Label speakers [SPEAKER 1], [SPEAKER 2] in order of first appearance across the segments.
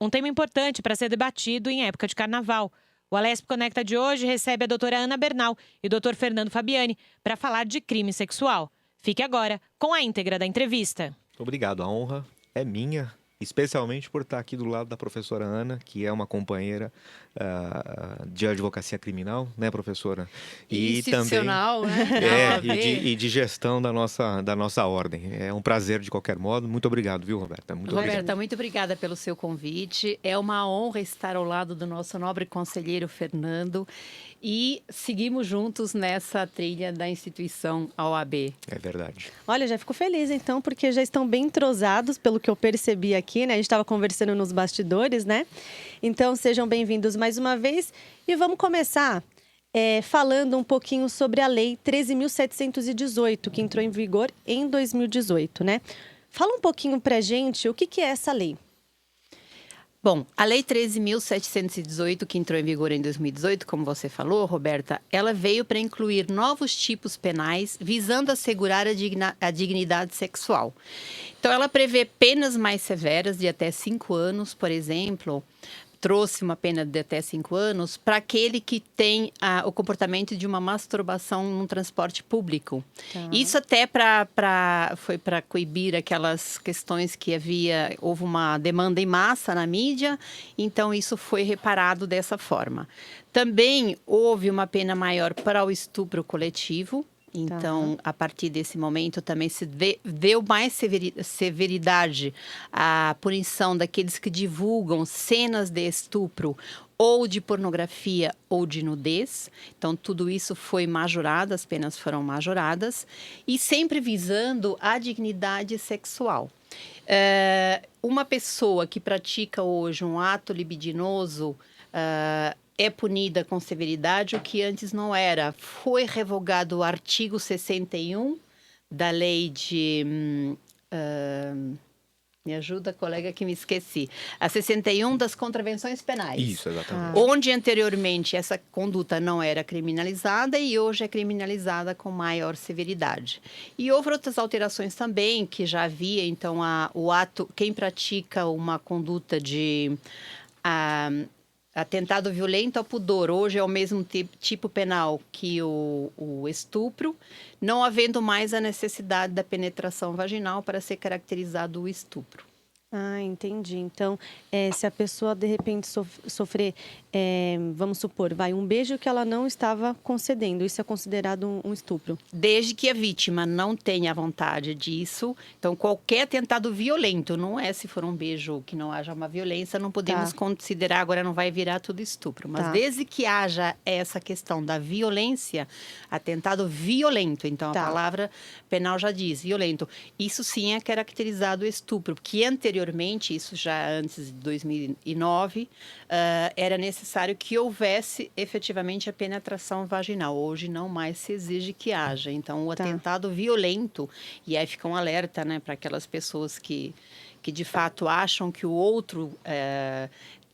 [SPEAKER 1] um tema importante para ser debatido em época de carnaval. O Alesp Conecta de hoje recebe a doutora Ana Bernal e o doutor Fernando Fabiani para falar de crime sexual. Fique agora com a íntegra da entrevista.
[SPEAKER 2] Obrigado, a honra é minha, especialmente por estar aqui do lado da professora Ana, que é uma companheira de advocacia criminal, né, professora?
[SPEAKER 3] E institucional,
[SPEAKER 2] também,
[SPEAKER 3] né?
[SPEAKER 2] E de gestão da nossa ordem. É um prazer de qualquer modo. Muito obrigado, viu, Roberta?
[SPEAKER 3] Roberta, muito obrigada pelo seu convite. É uma honra estar ao lado do nosso nobre conselheiro Fernando. E seguimos juntos nessa trilha da instituição OAB.
[SPEAKER 2] É verdade.
[SPEAKER 4] Olha, já fico feliz então, porque já estão bem entrosados, pelo que eu percebi aqui, né? A gente estava conversando nos bastidores, né? Então, sejam bem-vindos mais uma vez. E vamos começar falando um pouquinho sobre a Lei 13.718, que entrou em vigor em 2018, né? Fala um pouquinho pra gente o que é essa lei.
[SPEAKER 3] Bom, a Lei 13.718, que entrou em vigor em 2018, como você falou, Roberta, ela veio para incluir novos tipos penais visando assegurar a dignidade sexual. Então, ela prevê penas mais severas de até 5 anos, por exemplo, trouxe uma pena de até 5 anos para aquele que tem o comportamento de uma masturbação no transporte público.
[SPEAKER 4] Tá.
[SPEAKER 3] Isso até foi para coibir aquelas questões que houve uma demanda em massa na mídia, então isso foi reparado dessa forma. Também houve uma pena maior para o estupro coletivo. Então, a partir desse momento, também se deu mais severidade à punição daqueles que divulgam cenas de estupro ou de pornografia ou de nudez. Então, tudo isso foi majorado, as penas foram majoradas, e sempre visando a dignidade sexual. Uma pessoa que pratica hoje um ato libidinoso é punida com severidade, o que antes não era. Foi revogado o artigo 61 da lei de... me ajuda, colega, que me esqueci. A 61 das contravenções penais.
[SPEAKER 2] Isso, exatamente.
[SPEAKER 3] Onde anteriormente essa conduta não era criminalizada e hoje é criminalizada com maior severidade. E houve outras alterações também, que já havia, então, o ato, quem pratica uma conduta de... atentado violento ao pudor, hoje é o mesmo tipo penal que o estupro, não havendo mais a necessidade da penetração vaginal para ser caracterizado o estupro.
[SPEAKER 4] Ah, entendi. Então, se a pessoa, de repente, sofrer, vamos supor, um beijo que ela não estava concedendo, isso é considerado um estupro?
[SPEAKER 3] Desde que a vítima não tenha vontade disso, então qualquer atentado violento, não é se for um beijo que não haja uma violência, não podemos considerar, agora não vai virar tudo estupro, mas desde que haja essa questão da violência, atentado violento, então a palavra penal já diz, violento, isso sim é caracterizado estupro, porque anteriormente, isso já antes de 2009, era necessário que houvesse efetivamente a penetração vaginal. Hoje não mais se exige que haja. Então, o atentado violento, e aí fica um alerta, né, para aquelas pessoas que de fato acham que o outro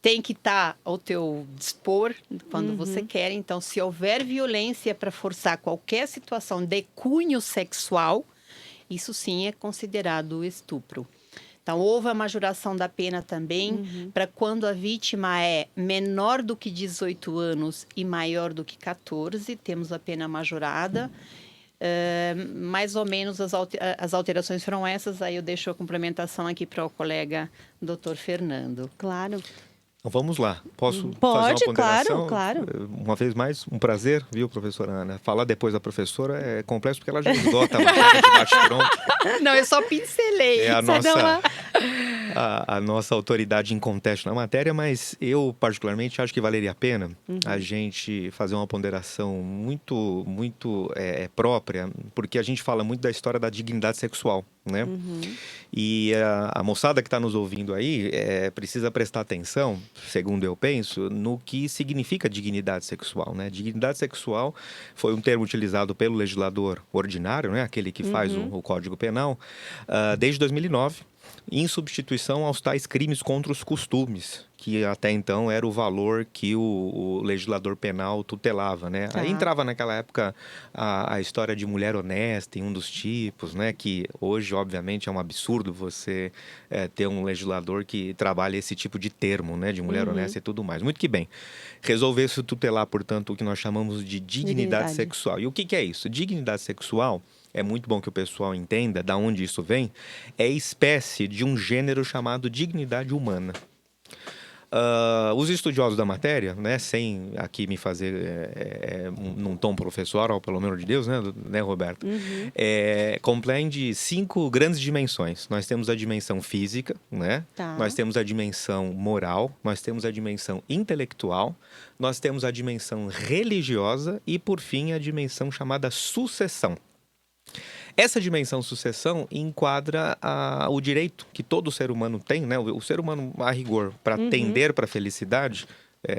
[SPEAKER 3] tem que estar ao teu dispor quando você quer. Então, se houver violência para forçar qualquer situação de cunho sexual, isso sim é considerado estupro. Então, houve a majoração da pena também para quando a vítima é menor do que 18 anos e maior do que 14, temos a pena majorada. Mais ou menos as alterações foram essas, aí eu deixo a complementação aqui para o colega Dr. Fernando.
[SPEAKER 4] Claro.
[SPEAKER 2] Então, vamos lá. Posso
[SPEAKER 4] Pode,
[SPEAKER 2] fazer uma ponderação?
[SPEAKER 4] claro.
[SPEAKER 2] Uma vez mais, um prazer, viu, professora Ana? Falar depois da professora é complexo porque ela já esgota a matéria de bate-pronto.
[SPEAKER 3] Não, eu só pincelei.
[SPEAKER 2] É a nossa autoridade inconteste na matéria, mas eu, particularmente, acho que valeria a pena a gente fazer uma ponderação muito, muito própria, porque a gente fala muito da história da dignidade sexual, né? E a moçada que está nos ouvindo aí precisa prestar atenção, segundo eu penso, no que significa dignidade sexual, né? Dignidade sexual foi um termo utilizado pelo legislador ordinário, né? Aquele que faz o Código Penal, desde 2009. em substituição aos tais crimes contra os costumes, que até então era o valor que o legislador penal tutelava, né?
[SPEAKER 4] Tá.
[SPEAKER 2] Aí entrava naquela época a história de mulher honesta em um dos tipos, né? Que hoje, obviamente, é um absurdo você ter um legislador que trabalha esse tipo de termo, né? De mulher honesta e tudo mais. Muito que bem. Resolveu-se tutelar, portanto, o que nós chamamos de dignidade sexual. E o que é isso? Dignidade sexual, é muito bom que o pessoal entenda de onde isso vem, é espécie de um gênero chamado dignidade humana. Os estudiosos da matéria, né, sem aqui me fazer num tom professoral, pelo amor de Deus, né Roberto? Compreende 5 grandes dimensões. Nós temos a dimensão física, né?
[SPEAKER 4] Tá.
[SPEAKER 2] Nós temos a dimensão moral, nós temos a dimensão intelectual, nós temos a dimensão religiosa e, por fim, a dimensão chamada sucessão. Essa dimensão sucessão enquadra o direito que todo ser humano tem, né? O ser humano, a rigor, para tender para a felicidade,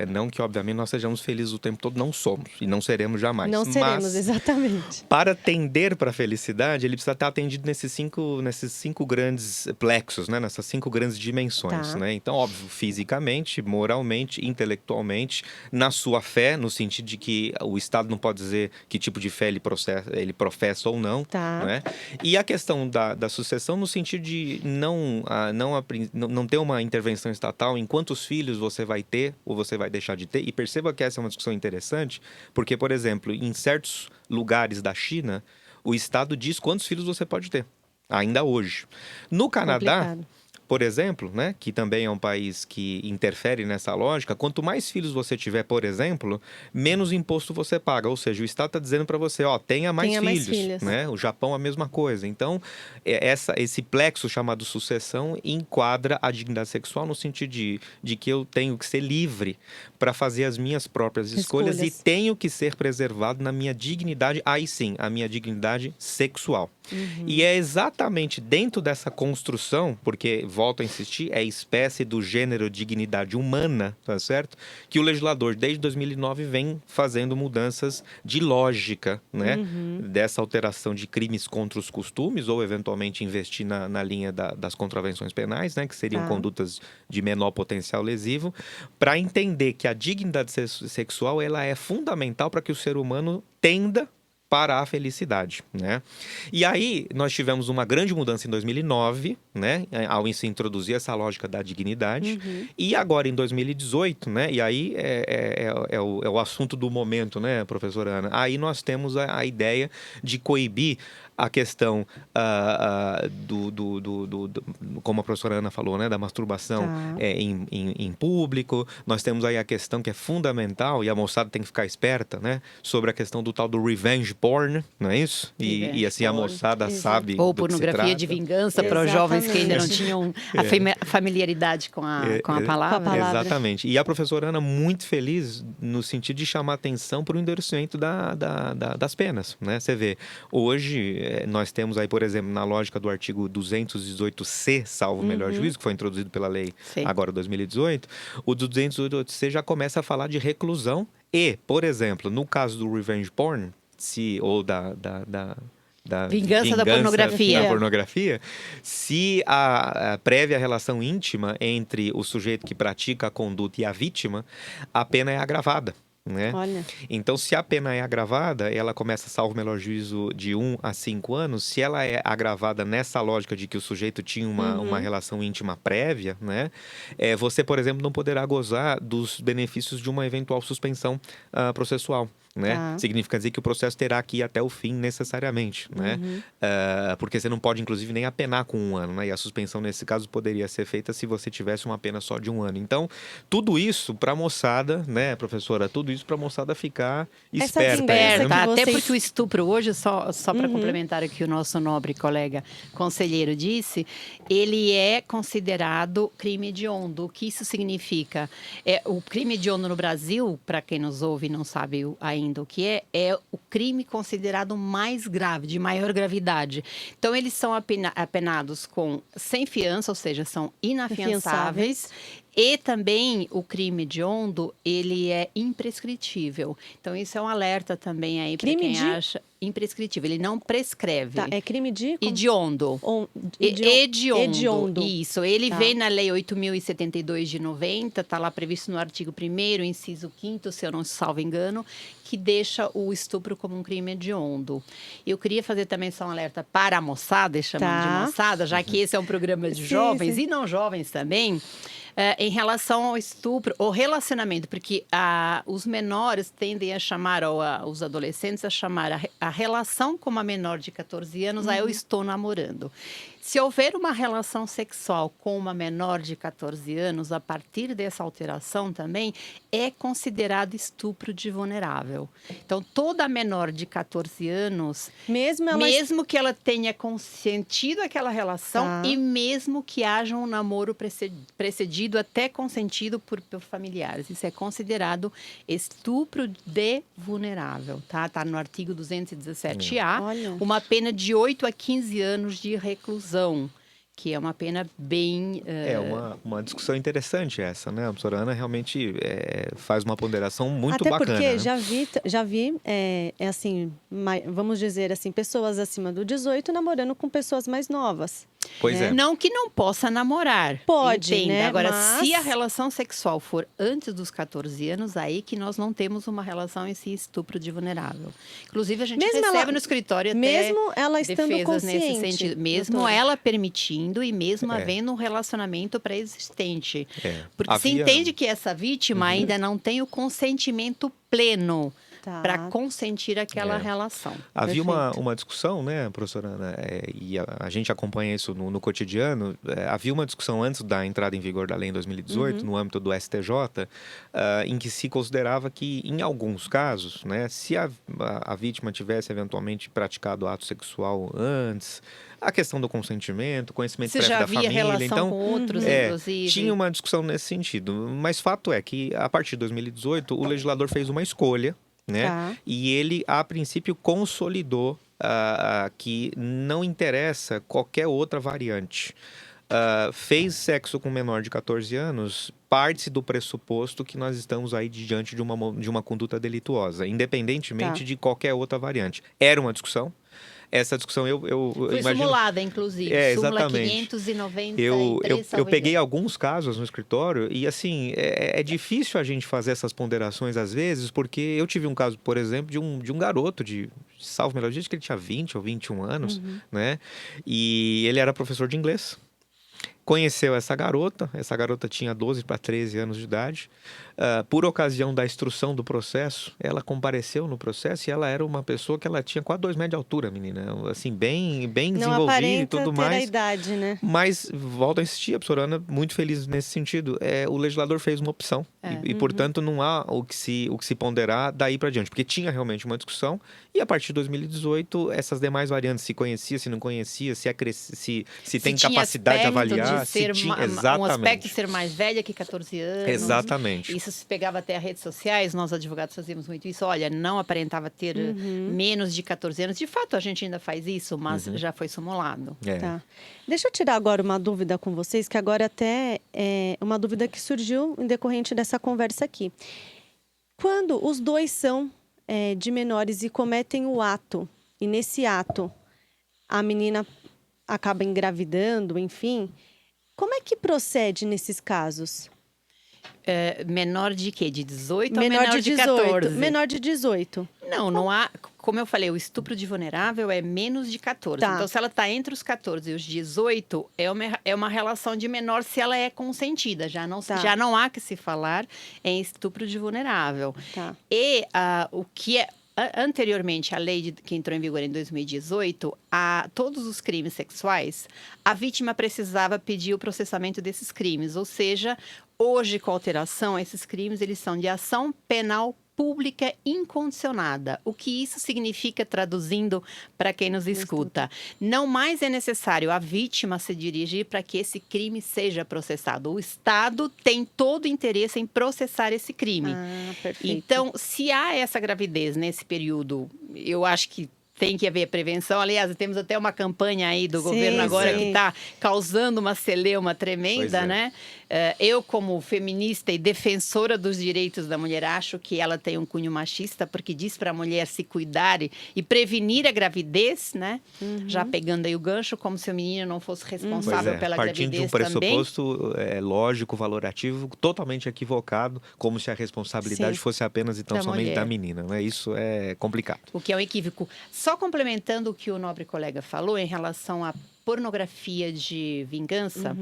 [SPEAKER 2] não que, obviamente, nós sejamos felizes o tempo todo, não somos e não seremos jamais.
[SPEAKER 4] Não seremos,
[SPEAKER 2] mas,
[SPEAKER 4] exatamente.
[SPEAKER 2] para tender para a felicidade, ele precisa estar atendido nesses cinco grandes plexos, né? Nessas 5 grandes dimensões,
[SPEAKER 4] Tá.
[SPEAKER 2] né? Então, óbvio, fisicamente, moralmente, intelectualmente, na sua fé, no sentido de que o Estado não pode dizer que tipo de fé ele professa ou não,
[SPEAKER 4] Tá.
[SPEAKER 2] né? E a questão da sucessão no sentido de não ter uma intervenção estatal em quantos filhos você vai ter ou você vai deixar de ter. E perceba que essa é uma discussão interessante, porque, por exemplo, em certos lugares da China, o Estado diz quantos filhos você pode ter, ainda hoje. No Canadá,
[SPEAKER 4] Complicado.
[SPEAKER 2] por exemplo, né, que também é um país que interfere nessa lógica, quanto mais filhos você tiver, por exemplo, menos imposto você paga. Ou seja, o Estado está dizendo para você, tenha mais filhos. Né? O Japão, a mesma coisa. Então, esse plexo chamado sucessão enquadra a dignidade sexual no sentido de que eu tenho que ser livre para fazer as minhas próprias escolhas e tenho que ser preservado na minha dignidade, aí sim, a minha dignidade sexual. E é exatamente dentro dessa construção, porque, volto a insistir, é espécie do gênero dignidade humana, tá certo? Que o legislador, desde 2009, vem fazendo mudanças de lógica, né? Dessa alteração de crimes contra os costumes, ou eventualmente investir na linha das contravenções penais, né? Que seriam condutas de menor potencial lesivo, para entender que a dignidade sexual ela é fundamental para que o ser humano tenda para a felicidade, né? E aí, nós tivemos uma grande mudança em 2009, né? Ao se introduzir essa lógica da dignidade. E agora, em 2018, né? E aí é o assunto do momento, né, professora Ana? Aí nós temos a ideia de coibir a questão como a professora Ana falou, né, da masturbação em público. Nós temos aí a questão que é fundamental, e a moçada tem que ficar esperta, né, sobre a questão do tal do revenge porn, não é isso? E assim, a moçada sabe
[SPEAKER 3] ou
[SPEAKER 2] do que se
[SPEAKER 3] pornografia de vingança para os jovens que ainda não tinham a familiaridade com a palavra.
[SPEAKER 2] Exatamente. E a professora Ana muito feliz no sentido de chamar atenção para o endurecimento das penas, né? Você vê, hoje nós temos aí, por exemplo, na lógica do artigo 218C, salvo o melhor juízo, que foi introduzido pela lei agora 2018, o 218C já começa a falar de reclusão e, por exemplo, no caso do revenge porn, ou da
[SPEAKER 3] vingança da pornografia.
[SPEAKER 2] Se a prévia relação íntima entre o sujeito que pratica a conduta e a vítima, a pena é agravada. Né?
[SPEAKER 4] Olha.
[SPEAKER 2] Então, se a pena é agravada, ela começa, salvo o melhor juízo, de 1 a 5 anos. Se ela é agravada nessa lógica de que o sujeito tinha uma relação íntima prévia, né? Você, por exemplo, não poderá gozar dos benefícios de uma eventual suspensão processual. Né? Significa dizer que o processo terá que ir até o fim necessariamente, né? Porque você não pode, inclusive, nem apenar com 1 ano, né? E a suspensão, nesse caso, poderia ser feita se você tivesse uma pena só de 1 ano. Então, tudo isso para a moçada, né, professora? Tudo isso para a moçada ficar esperta.
[SPEAKER 3] Até porque o estupro hoje, só para complementar o que o nosso nobre colega conselheiro disse, ele é considerado crime hediondo. O que isso significa? O crime hediondo no Brasil, para quem nos ouve e não sabe ainda o que é o crime considerado mais grave, de maior gravidade. Então, eles são apenados sem fiança, ou seja, são inafiançáveis. E também o crime hediondo, ele é imprescritível. Então, isso é um alerta também aí para quem acha... imprescritível, ele não prescreve.
[SPEAKER 4] Tá, é crime de...
[SPEAKER 3] Hediondo. Hediondo. Isso, ele vem na Lei 8.072 de 90, está lá previsto no artigo 1º, inciso 5º, se eu não salvo engano, que deixa o estupro como um crime hediondo. Eu queria fazer também só um alerta para a moçada, chamando de moçada, já que esse é um programa de jovens e não jovens também, em relação ao estupro, ou relacionamento, porque os menores tendem a chamar, ou os adolescentes a chamar a relação com uma menor de 14 anos, eu estou namorando. Se houver uma relação sexual com uma menor de 14 anos, a partir dessa alteração também, é considerado estupro de vulnerável. Então, toda menor de 14 anos, mesmo que ela tenha consentido aquela relação e mesmo que haja um namoro precedido, até consentido por familiares, isso é considerado estupro de vulnerável, tá? Está no artigo 217-A, uma pena de 8 a 15 anos de reclusão. Que é uma pena bem...
[SPEAKER 2] uma discussão interessante essa, né? A professora Ana realmente faz uma ponderação muito bacana.
[SPEAKER 4] Até porque
[SPEAKER 2] né?
[SPEAKER 4] já vi assim, vamos dizer assim, pessoas acima do 18 namorando com pessoas mais novas.
[SPEAKER 2] Pois é.
[SPEAKER 3] Não que não possa namorar.
[SPEAKER 4] Pode,
[SPEAKER 3] entenda.
[SPEAKER 4] né?
[SPEAKER 3] Agora,
[SPEAKER 4] Mas...
[SPEAKER 3] se a relação sexual for antes dos 14 anos, aí que nós não temos uma relação em si estupro de vulnerável. Inclusive, a gente recebe no escritório até
[SPEAKER 4] mesmo ela estando
[SPEAKER 3] defesas
[SPEAKER 4] consciente,
[SPEAKER 3] nesse sentido. Mesmo
[SPEAKER 4] doutora.
[SPEAKER 3] ela permitindo e mesmo havendo um relacionamento pré-existente. Porque se
[SPEAKER 2] Havia...
[SPEAKER 3] entende que essa vítima ainda não tem o consentimento pleno para consentir aquela relação.
[SPEAKER 2] Havia uma discussão, né, professora Ana, e a gente acompanha isso no cotidiano, havia uma discussão antes da entrada em vigor da lei em 2018, no âmbito do STJ, em que se considerava que, em alguns casos, né, se a vítima tivesse eventualmente praticado ato sexual antes, a questão do consentimento, conhecimento prévio da família,
[SPEAKER 3] relação
[SPEAKER 2] então
[SPEAKER 3] com outros, inclusive.
[SPEAKER 2] Tinha uma discussão nesse sentido. Mas fato é que, a partir de 2018, o legislador fez uma escolha, né? E ele, a princípio, consolidou que não interessa qualquer outra variante. Fez sexo com menor de 14 anos, parte-se do pressuposto que nós estamos aí diante de uma conduta delituosa, independentemente de qualquer outra variante. Era uma discussão. Essa discussão eu
[SPEAKER 3] Foi
[SPEAKER 2] imagino...
[SPEAKER 3] simulada, inclusive.
[SPEAKER 2] Exatamente.
[SPEAKER 3] Súmula 593,
[SPEAKER 2] eu peguei alguns casos no escritório e, assim, é difícil a gente fazer essas ponderações às vezes, porque eu tive um caso, por exemplo, de um garoto salvo melhor dia, que ele tinha 20 ou 21 anos, né? E ele era professor de inglês. Conheceu essa garota tinha 12 para 13 anos de idade. Por ocasião da instrução do processo, ela compareceu no processo e ela era uma pessoa que ela tinha quase 2 metros de altura, menina. Assim, bem desenvolvida e tudo mais.
[SPEAKER 4] A idade, né?
[SPEAKER 2] Mas, volto a insistir, a professora Ana, muito feliz nesse sentido. O legislador fez uma opção e portanto, não há o que se ponderar daí para diante. Porque tinha realmente uma discussão e, a partir de 2018, essas demais variantes, se conhecia, se não conhecia, se tem capacidade de avaliar.
[SPEAKER 3] Um aspecto de ser mais velha que 14 anos.
[SPEAKER 2] Exatamente.
[SPEAKER 3] Isso se pegava até as redes sociais, nós advogados fazíamos muito isso. Olha, não aparentava ter menos de 14 anos. De fato, a gente ainda faz isso, mas já foi simulado.
[SPEAKER 4] Tá. Deixa eu tirar agora uma dúvida com vocês, que agora até é uma dúvida que surgiu em decorrente dessa conversa aqui. Quando os dois são de menores e cometem o ato, e nesse ato a menina acaba engravidando, enfim... Como é que procede nesses casos?
[SPEAKER 3] Menor de quê? De 18 ou menor de 14?
[SPEAKER 4] Menor de 18.
[SPEAKER 3] Não há... Como eu falei, o estupro de vulnerável é menos de 14. Então, se ela está entre os 14 e os 18, é uma relação de menor se ela é consentida. Já não há que se falar em estupro de vulnerável. E o que é... Anteriormente, a lei que entrou em vigor em 2018, todos os crimes sexuais, a vítima precisava pedir o processamento desses crimes. Ou seja, hoje, com a alteração, esses crimes eles são de ação penal pública incondicionada. O que isso significa, traduzindo para quem nos escuta? Não mais é necessário a vítima se dirigir para que esse crime seja processado. O Estado tem todo o interesse em processar esse crime.
[SPEAKER 4] Perfeito.
[SPEAKER 3] Então, se há essa gravidez nesse período, eu acho que tem que haver prevenção. Aliás, temos até uma campanha aí do
[SPEAKER 4] Sim,
[SPEAKER 3] governo agora
[SPEAKER 4] sim.
[SPEAKER 3] que está causando uma celeuma tremenda,
[SPEAKER 2] Pois é.
[SPEAKER 3] né? Eu, como feminista e defensora dos direitos da mulher, acho que ela tem um cunho machista, porque diz para a mulher se cuidar e prevenir a gravidez, né? Já pegando aí o gancho, como se o menino não fosse
[SPEAKER 2] Pois
[SPEAKER 3] responsável
[SPEAKER 2] é,
[SPEAKER 3] pela
[SPEAKER 2] partindo de um
[SPEAKER 3] gravidez também.
[SPEAKER 2] pressuposto lógico, valorativo, totalmente equivocado, como se a responsabilidade
[SPEAKER 4] Sim.
[SPEAKER 2] fosse apenas e tão
[SPEAKER 3] Da
[SPEAKER 2] somente da
[SPEAKER 3] mulher.
[SPEAKER 2] menina, né? Isso é complicado.
[SPEAKER 3] O que é um equívoco. Só complementando o que o nobre colega falou em relação à pornografia de vingança,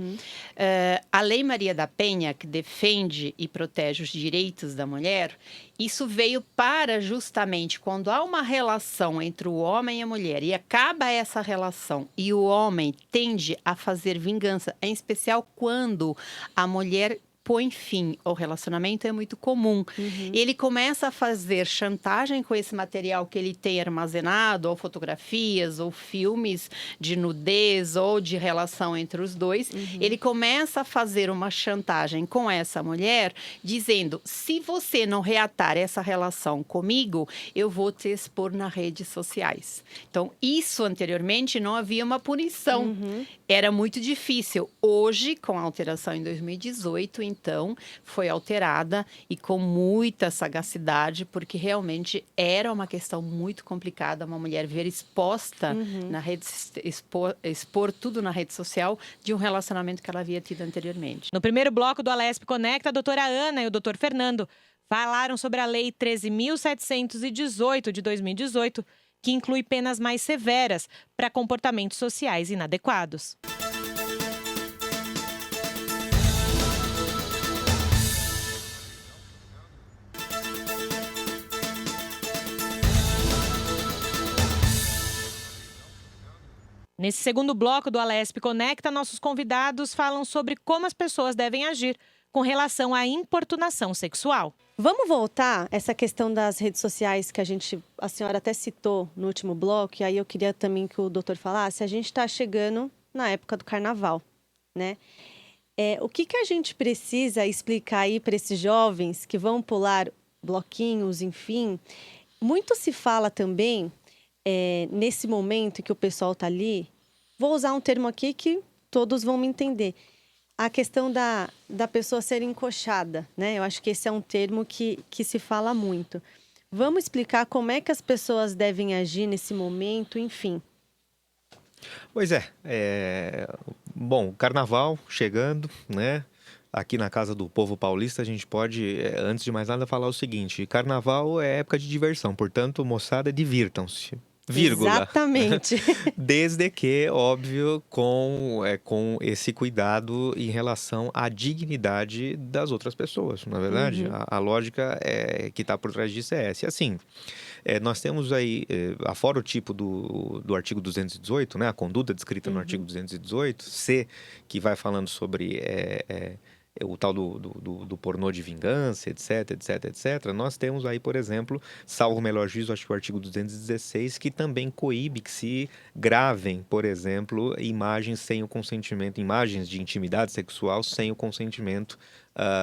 [SPEAKER 3] a Lei Maria da Penha, que defende e protege os direitos da mulher, isso veio para justamente quando há uma relação entre o homem e a mulher e acaba essa relação e o homem tende a fazer vingança, em especial quando a mulher põe fim ao relacionamento, é muito comum. Ele começa a fazer chantagem com esse material que ele tem armazenado, ou fotografias, ou filmes de nudez, ou de relação entre os dois. Ele começa a fazer uma chantagem com essa mulher, dizendo, se você não reatar essa relação comigo, eu vou te expor nas redes sociais. Então, isso anteriormente não havia uma punição. Era muito difícil. Hoje, com a alteração em 2018, então, foi alterada e com muita sagacidade, porque realmente era uma questão muito complicada, uma mulher ver exposta na rede, expor tudo na rede social de um relacionamento que ela havia tido anteriormente.
[SPEAKER 1] No primeiro bloco do Alesp Conecta, a doutora Ana e o doutor Fernando falaram sobre a Lei 13.718 de 2018, que inclui penas mais severas para comportamentos sociais inadequados. Nesse segundo bloco do Alesp Conecta, nossos convidados falam sobre como as pessoas devem agir com relação à importunação sexual.
[SPEAKER 4] Vamos voltar a essa questão das redes sociais que a senhora até citou no último bloco, e aí eu queria também que o doutor falasse. A gente está chegando na época do carnaval, né? O que a gente precisa explicar aí para esses jovens que vão pular bloquinhos, enfim? Muito se fala também, nesse momento que o pessoal está ali, vou usar um termo aqui que todos vão me entender. A questão da pessoa ser encoxada, né? Eu acho que esse é um termo que se fala muito. Vamos explicar como é que as pessoas devem agir nesse momento, enfim.
[SPEAKER 2] Pois bom, carnaval chegando, né? Aqui na Casa do Povo Paulista, a gente pode, antes de mais nada, falar o seguinte: carnaval é época de diversão, portanto, moçada, divirtam-se. Vírgula.
[SPEAKER 4] Exatamente.
[SPEAKER 2] Desde que, óbvio, com esse cuidado em relação à dignidade das outras pessoas, não é verdade? A lógica que está por trás disso é essa. E assim, nós temos aí, afora o tipo do artigo 218, né, a conduta descrita no artigo 218, C, que vai falando sobre o tal do pornô de vingança, etc, etc, etc. Nós temos aí, por exemplo, salvo o melhor juízo, acho que o artigo 216, que também coíbe que se gravem, por exemplo, imagens sem o consentimento, imagens de intimidade sexual sem o consentimento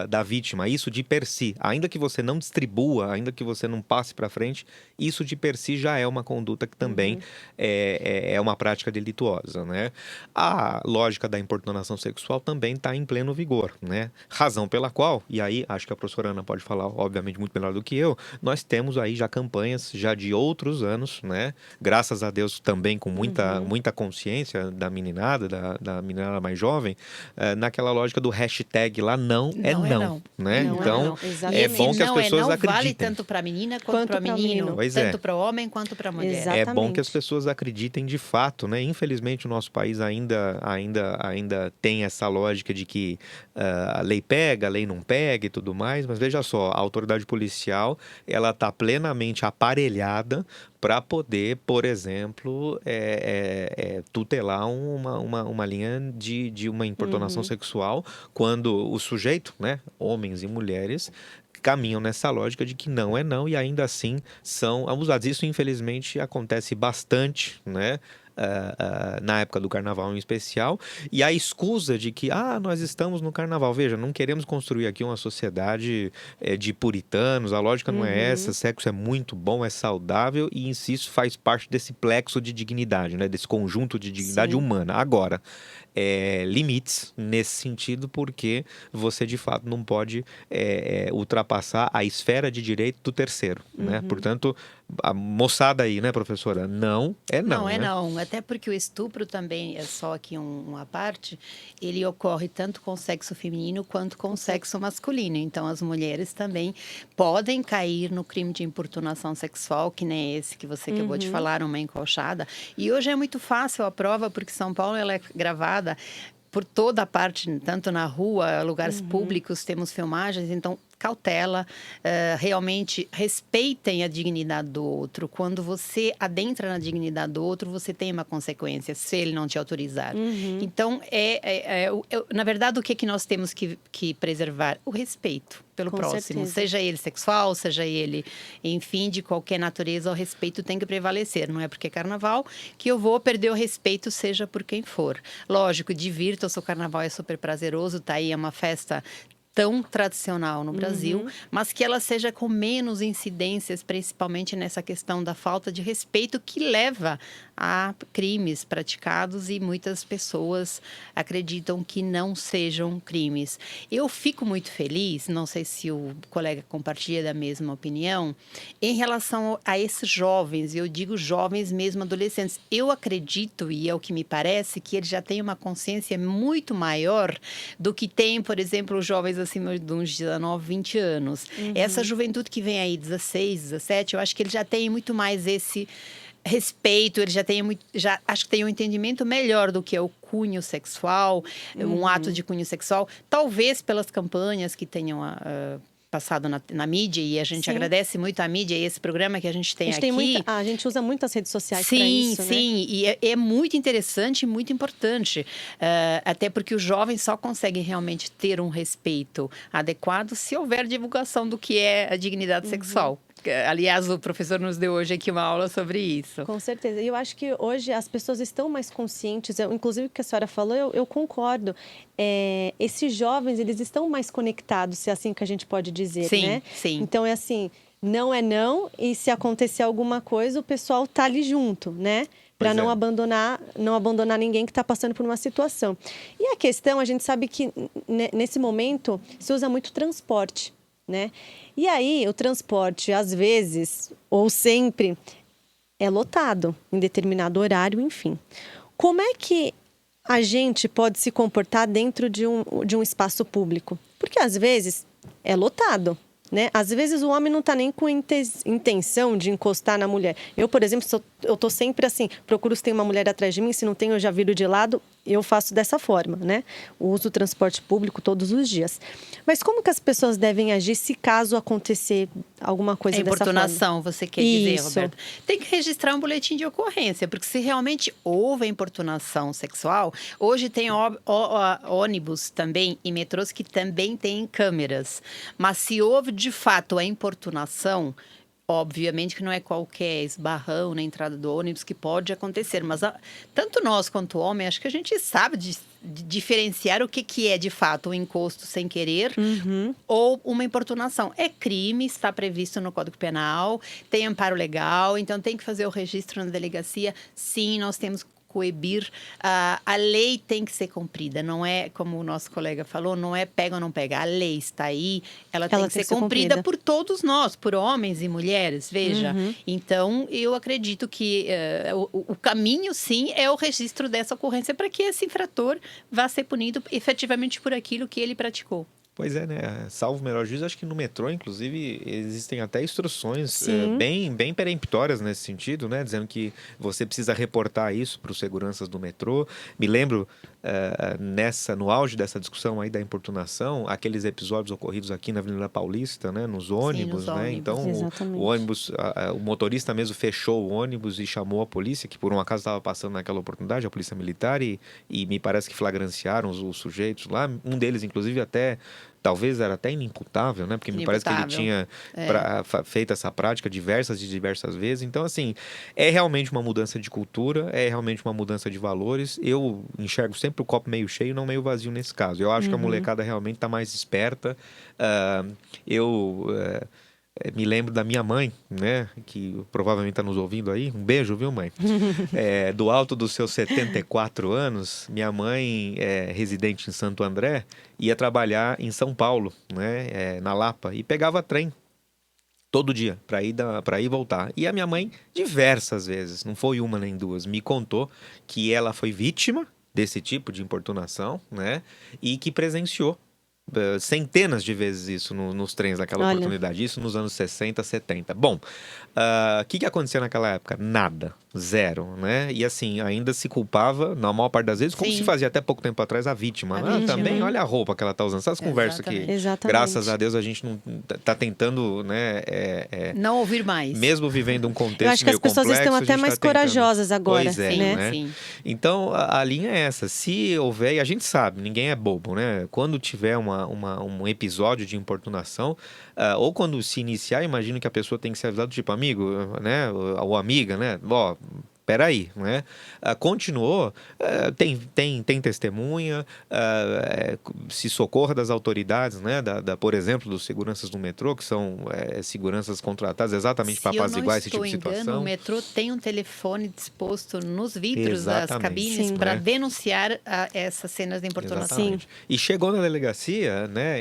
[SPEAKER 2] da vítima. Isso de per si, ainda que você não distribua, ainda que você não passe para frente, isso de per si já é uma conduta que também é uma prática delituosa, né? A lógica da importunação sexual também está em pleno vigor, né? Razão pela qual, e aí acho que a professora Ana pode falar, obviamente, muito melhor do que eu, nós temos aí já campanhas já de outros anos, né? Graças a Deus também com muita consciência da meninada, da meninada mais jovem, naquela lógica do hashtag lá não, né?
[SPEAKER 4] Não
[SPEAKER 2] então,
[SPEAKER 4] é
[SPEAKER 2] bom que as pessoas
[SPEAKER 3] não
[SPEAKER 2] acreditem.
[SPEAKER 3] vale tanto para a menina quanto para o menino,
[SPEAKER 2] Pois
[SPEAKER 3] tanto para o homem quanto para a mulher.
[SPEAKER 4] Exatamente.
[SPEAKER 2] É bom que as pessoas acreditem de fato, né? Infelizmente, o nosso país ainda tem essa lógica de que a lei pega, a lei não pega e tudo mais, mas veja só, a autoridade policial, ela está plenamente aparelhada para poder, por exemplo, tutelar uma linha de uma importunação sexual quando o sujeito, né, homens e mulheres, caminham nessa lógica de que não é não e ainda assim são abusados. Isso, infelizmente, acontece bastante, né? na época do carnaval em especial, e a escusa de que, nós estamos no carnaval. Veja, não queremos construir aqui uma sociedade de puritanos, a lógica não é essa, sexo é muito bom, é saudável, e insisto, faz parte desse plexo de dignidade, né? Desse conjunto de dignidade humana. Agora, limites nesse sentido, porque você de fato não pode ultrapassar a esfera de direito do terceiro, né? Portanto, a moçada aí, né, professora? Não é não.
[SPEAKER 3] Não é
[SPEAKER 2] né?
[SPEAKER 3] não. Até porque o estupro também, é só aqui uma parte, ele ocorre tanto com o sexo feminino quanto com o sexo masculino. Então, as mulheres também podem cair no crime de importunação sexual, que nem esse que você acabou de falar, uma encoxada. E hoje é muito fácil a prova, porque São Paulo ela é gravada por toda a parte, tanto na rua, lugares públicos, temos filmagens, então cautela, realmente respeitem a dignidade do outro. Quando você adentra na dignidade do outro, você tem uma consequência, se ele não te autorizar. Então, na verdade, o que nós temos que preservar? O respeito pelo
[SPEAKER 4] Com
[SPEAKER 3] próximo.
[SPEAKER 4] certeza.
[SPEAKER 3] Seja ele sexual, seja ele, enfim, de qualquer natureza, o respeito tem que prevalecer. Não é porque é carnaval que eu vou perder o respeito, seja por quem for. Lógico, divirta-se, o carnaval é super prazeroso, tá aí, é uma festa tão tradicional no Brasil, mas que ela seja com menos incidências, principalmente nessa questão da falta de respeito que leva a crimes praticados e muitas pessoas acreditam que não sejam crimes. Eu fico muito feliz, não sei se o colega compartilha da mesma opinião, em relação a esses jovens, e eu digo jovens mesmo adolescentes. Eu acredito, e é o que me parece, que eles já têm uma consciência muito maior do que tem, por exemplo, os jovens acima de uns 19, 20 anos. Essa juventude que vem aí, 16, 17, eu acho que eles já têm muito mais esse respeito, ele já acho que tem um entendimento melhor do que é o cunho sexual, um ato de cunho sexual, talvez pelas campanhas que tenham passado na mídia, e a gente agradece muito a mídia e esse programa que a gente tem aqui.
[SPEAKER 4] A gente usa muito as redes sociais para isso, né?
[SPEAKER 3] Sim, e é muito interessante e muito importante, até porque os jovens só conseguem realmente ter um respeito adequado se houver divulgação do que é a dignidade sexual. Aliás, o professor nos deu hoje aqui uma aula sobre isso.
[SPEAKER 4] Com certeza. E eu acho que hoje as pessoas estão mais conscientes. Inclusive, o que a senhora falou, eu concordo. Esses jovens, eles estão mais conectados, se é assim que a gente pode dizer, né?
[SPEAKER 3] Sim.
[SPEAKER 4] Então, é assim, não é não. E se acontecer alguma coisa, o pessoal tá ali junto, né? Para não abandonar ninguém que está passando por uma situação. E a questão, a gente sabe que nesse momento se usa muito transporte, né? E aí, o transporte, às vezes, ou sempre, é lotado em determinado horário, enfim. Como é que a gente pode se comportar dentro de um espaço público? Porque, às vezes, é lotado, né? Às vezes, o homem não está nem com intenção de encostar na mulher. Eu, por exemplo, eu estou sempre assim, procuro se tem uma mulher atrás de mim, se não tem, eu já viro de lado. Eu faço dessa forma, né? Uso o transporte público todos os dias. Mas como que as pessoas devem agir se caso acontecer alguma coisa dessa forma?
[SPEAKER 3] Importunação, você quer dizer, Roberto? Tem que registrar um boletim de ocorrência, porque se realmente houve importunação sexual, hoje tem ônibus também e metrôs que também têm câmeras. Mas se houve de fato a importunação, obviamente que não é qualquer esbarrão na entrada do ônibus que pode acontecer, mas tanto nós quanto o homem, acho que a gente sabe de diferenciar o que é de fato um encosto sem querer ou uma importunação. É crime, está previsto no Código Penal, tem amparo legal, então tem que fazer o registro na delegacia. Sim, nós temos que coibir, a lei tem que ser cumprida, não é, como o nosso colega falou, não é pega ou não pega, a lei está aí, ela tem que ser cumprida por todos nós, por homens e mulheres, veja. Então, eu acredito que o caminho, sim, é o registro dessa ocorrência para que esse infrator vá ser punido efetivamente por aquilo que ele praticou.
[SPEAKER 2] Pois é, né? Salvo o melhor juízo, acho que no metrô, inclusive, existem até instruções bem peremptórias nesse sentido, né? Dizendo que você precisa reportar isso para os seguranças do metrô. Me lembro, no auge dessa discussão aí da importunação, aqueles episódios ocorridos aqui na Avenida Paulista, né? Nos ônibus,
[SPEAKER 3] Sim, nos
[SPEAKER 2] né?
[SPEAKER 3] ônibus.
[SPEAKER 2] Então, o ônibus, o motorista mesmo fechou o ônibus e chamou a polícia, que por um acaso estava passando naquela oportunidade, a polícia militar, e me parece que flagranciaram os sujeitos lá. Um deles, inclusive, até talvez era até inimputável, né? Porque me parece que ele tinha feito essa prática diversas vezes. Então, assim, é realmente uma mudança de cultura, é realmente uma mudança de valores. Eu enxergo sempre o copo meio cheio, não meio vazio nesse caso. Eu acho que a molecada realmente está mais esperta. Me lembro da minha mãe, né? Que provavelmente está nos ouvindo aí. Um beijo, viu, mãe? Do alto dos seus 74 anos, minha mãe, residente em Santo André, ia trabalhar em São Paulo, né? Na Lapa, e pegava trem todo dia para ir e voltar. E a minha mãe, diversas vezes, não foi uma nem duas, me contou que ela foi vítima desse tipo de importunação, né? E que presenciou centenas de vezes isso nos trens daquela oportunidade. Isso nos anos 60, 70. Bom, o que acontecia naquela época? Nada. Zero, né? E assim, ainda se culpava, na maior parte das vezes, como se fazia até pouco tempo atrás, a vítima. Também, olha a roupa que ela tá usando. Essas conversas que, graças a Deus, a gente não tá tentando, né?
[SPEAKER 3] Não ouvir mais.
[SPEAKER 2] Mesmo vivendo um contexto meio complexo.
[SPEAKER 4] Eu acho que as pessoas estão até mais corajosas agora.
[SPEAKER 2] Pois é, né? Sim. Então, a linha é essa. Se houver, e a gente sabe, ninguém é bobo, né? Quando tiver um episódio de importunação, ou quando se iniciar, imagino que a pessoa tem que ser avisada, tipo, amigo, né? Ou amiga, né? Ó, peraí, né? Continuou, tem testemunha, se socorra das autoridades, né? Por exemplo, dos seguranças do metrô, que são seguranças contratadas exatamente para apaziguar esse tipo de situação.
[SPEAKER 3] Se eu não estou engano, o metrô tem um telefone disposto nos vidros das cabines para denunciar essas cenas de importunação.
[SPEAKER 2] E chegou na delegacia, né?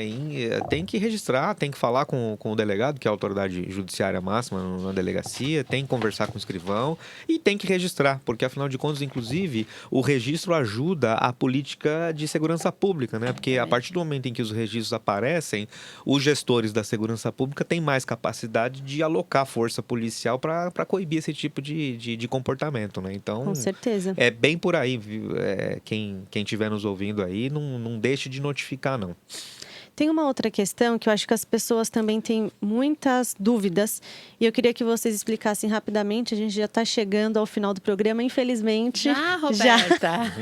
[SPEAKER 2] Tem que registrar, tem que falar com o delegado, que é a autoridade judiciária máxima na delegacia, tem que conversar com o escrivão e tem que registrar, porque afinal de contas, inclusive, o registro ajuda a política de segurança pública, né? Porque a partir do momento em que os registros aparecem, os gestores da segurança pública têm mais capacidade de alocar força policial para coibir esse tipo de comportamento, né? Então,
[SPEAKER 4] com certeza.
[SPEAKER 2] É bem por aí, viu? Quem estiver nos ouvindo aí, não deixe de notificar, não.
[SPEAKER 4] Tem uma outra questão que eu acho que as pessoas também têm muitas dúvidas e eu queria que vocês explicassem rapidamente. A gente já está chegando ao final do programa, infelizmente.
[SPEAKER 3] Já, Roberta!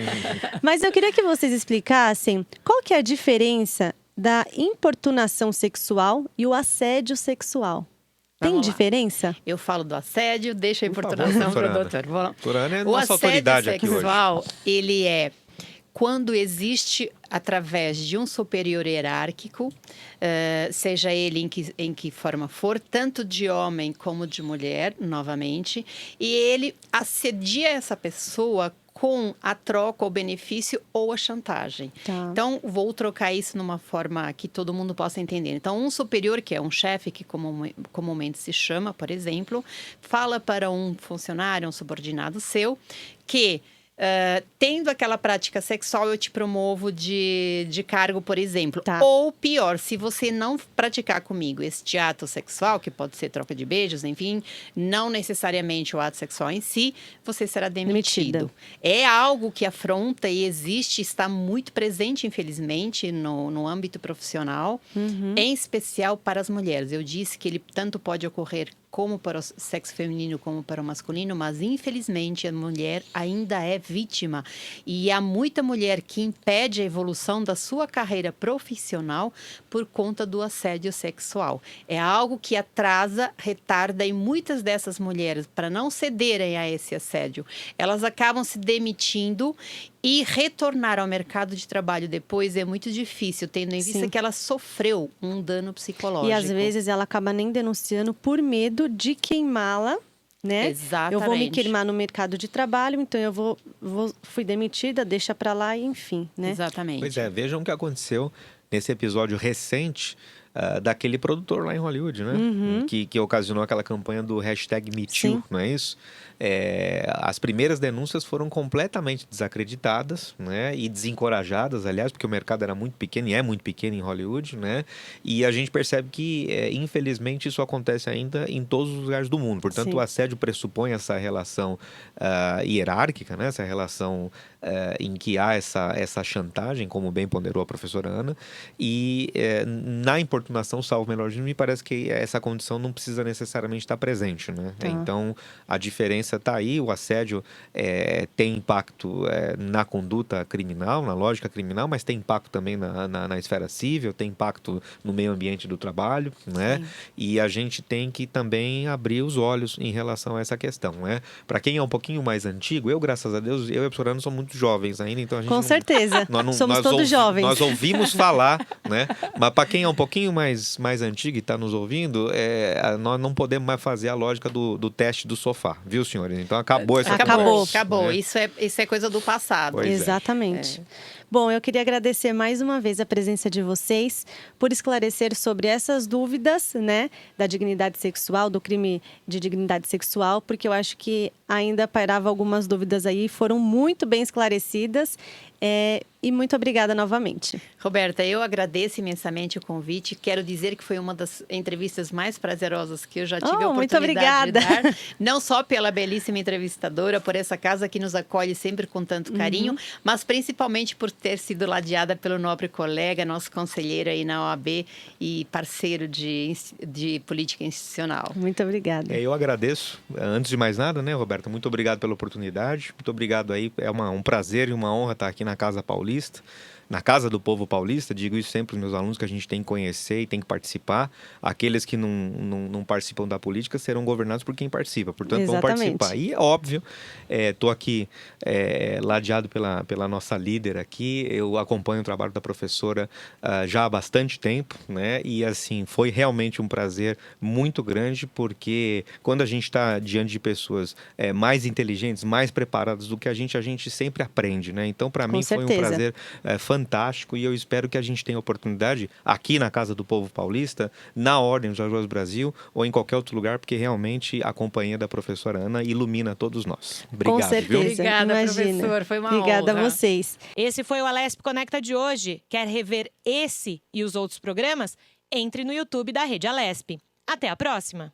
[SPEAKER 4] Mas eu queria que vocês explicassem qual que é a diferença da importunação sexual e o assédio sexual. Tem diferença?
[SPEAKER 3] Eu falo do assédio, deixa a importunação para o doutor.
[SPEAKER 2] Doutora é nossa autoridade aqui hoje.
[SPEAKER 3] O assédio sexual, ele é quando existe, através de um superior hierárquico, seja ele em que forma for, tanto de homem como de mulher, novamente, e ele assedia essa pessoa com a troca, o benefício ou a chantagem. Tá. Então, vou trocar isso numa forma que todo mundo possa entender. Então, um superior, que é um chefe, que comumente se chama, por exemplo, fala para um funcionário, um subordinado seu, que tendo aquela prática sexual, eu te promovo de cargo, por exemplo. Tá. Ou pior, se você não praticar comigo este ato sexual, que pode ser troca de beijos, enfim, não necessariamente o ato sexual em si, você será demitido. É algo que afronta e existe, está muito presente, infelizmente, no âmbito profissional, em especial para as mulheres. Eu disse que ele tanto pode ocorrer como para o sexo feminino, como para o masculino, mas infelizmente a mulher ainda é vítima. E há muita mulher que impede a evolução da sua carreira profissional por conta do assédio sexual. É algo que atrasa, retarda, e muitas dessas mulheres, para não cederem a esse assédio, elas acabam se demitindo. E retornar ao mercado de trabalho depois é muito difícil, tendo em vista que ela sofreu um dano psicológico.
[SPEAKER 4] E às vezes ela acaba nem denunciando por medo de queimá-la, né?
[SPEAKER 3] Exatamente.
[SPEAKER 4] Eu vou me queimar no mercado de trabalho, então eu fui demitida, deixa pra lá, enfim, né?
[SPEAKER 3] Exatamente.
[SPEAKER 2] Pois é, vejam o que aconteceu nesse episódio recente daquele produtor lá em Hollywood, né? Que ocasionou aquela campanha do #MeToo, não é isso? As primeiras denúncias foram completamente desacreditadas, né? E desencorajadas, aliás, porque o mercado era muito pequeno e é muito pequeno em Hollywood, né? E a gente percebe que, infelizmente, isso acontece ainda em todos os lugares do mundo. Portanto, o assédio pressupõe essa relação hierárquica, né? Essa relação em que há essa chantagem, como bem ponderou a professora Ana. E na importância importunação, salvo o menor juízo, me parece que essa condição não precisa necessariamente estar presente, né?
[SPEAKER 4] Tá.
[SPEAKER 2] Então, a diferença está aí, o assédio tem impacto na conduta criminal, na lógica criminal, mas tem impacto também na esfera civil, tem impacto no meio ambiente do trabalho, né?
[SPEAKER 3] Sim.
[SPEAKER 2] E a gente tem que também abrir os olhos em relação a essa questão, né? Para quem é um pouquinho mais antigo, eu, graças a Deus, eu e a professora Ana somos muito jovens ainda, então a gente
[SPEAKER 4] Com certeza. Somos todos jovens.
[SPEAKER 2] Nós ouvimos falar, né? Mas para quem é um pouquinho mais antigo e está nos ouvindo, nós não podemos mais fazer a lógica do teste do sofá, viu, senhores? Então acabou essa conversa,
[SPEAKER 3] Acabou.
[SPEAKER 2] né?
[SPEAKER 3] Isso é coisa do passado.
[SPEAKER 2] Pois é.
[SPEAKER 4] Exatamente. Bom, eu queria agradecer mais uma vez a presença de vocês por esclarecer sobre essas dúvidas, né, da dignidade sexual, do crime de dignidade sexual, porque eu acho que ainda pairava algumas dúvidas aí, foram muito bem esclarecidas. E muito obrigada novamente.
[SPEAKER 3] Roberta, eu agradeço imensamente o convite. Quero dizer que foi uma das entrevistas mais prazerosas que eu já tive a oportunidade
[SPEAKER 4] muito obrigada.
[SPEAKER 3] de dar. Não só pela belíssima entrevistadora, por essa casa que nos acolhe sempre com tanto carinho, mas principalmente por ter sido ladeada pelo nobre colega, nosso conselheiro aí na OAB e parceiro de política institucional.
[SPEAKER 4] Muito obrigada.
[SPEAKER 2] Eu agradeço. Antes de mais nada, né, Roberta? Muito obrigado pela oportunidade. Muito obrigado aí. É um prazer e uma honra estar aqui na Casa Paulista, na Casa do Povo Paulista. Digo isso sempre para os meus alunos, que a gente tem que conhecer e tem que participar. Aqueles que não participam da política serão governados por quem participa. Portanto, vão participar. E é óbvio, estou aqui ladeado pela nossa líder aqui. Eu acompanho o trabalho da professora já há bastante tempo, né? E assim, foi realmente um prazer muito grande, porque quando a gente está diante de pessoas mais inteligentes, mais preparadas do que a gente sempre aprende, né? Então, para mim, foi um prazer fantástico, e eu espero que a gente tenha oportunidade aqui na Casa do Povo Paulista, na Ordem dos Ajudas Brasil, ou em qualquer outro lugar, porque realmente a companhia da professora Ana ilumina todos nós. Obrigado,
[SPEAKER 4] Com certeza.
[SPEAKER 2] viu?
[SPEAKER 3] Obrigada, professor. Foi uma
[SPEAKER 4] Obrigada
[SPEAKER 3] honra.
[SPEAKER 4] a vocês.
[SPEAKER 1] Esse foi o Alesp Conecta de hoje. Quer rever esse e os outros programas? Entre no YouTube da Rede Alesp. Até a próxima!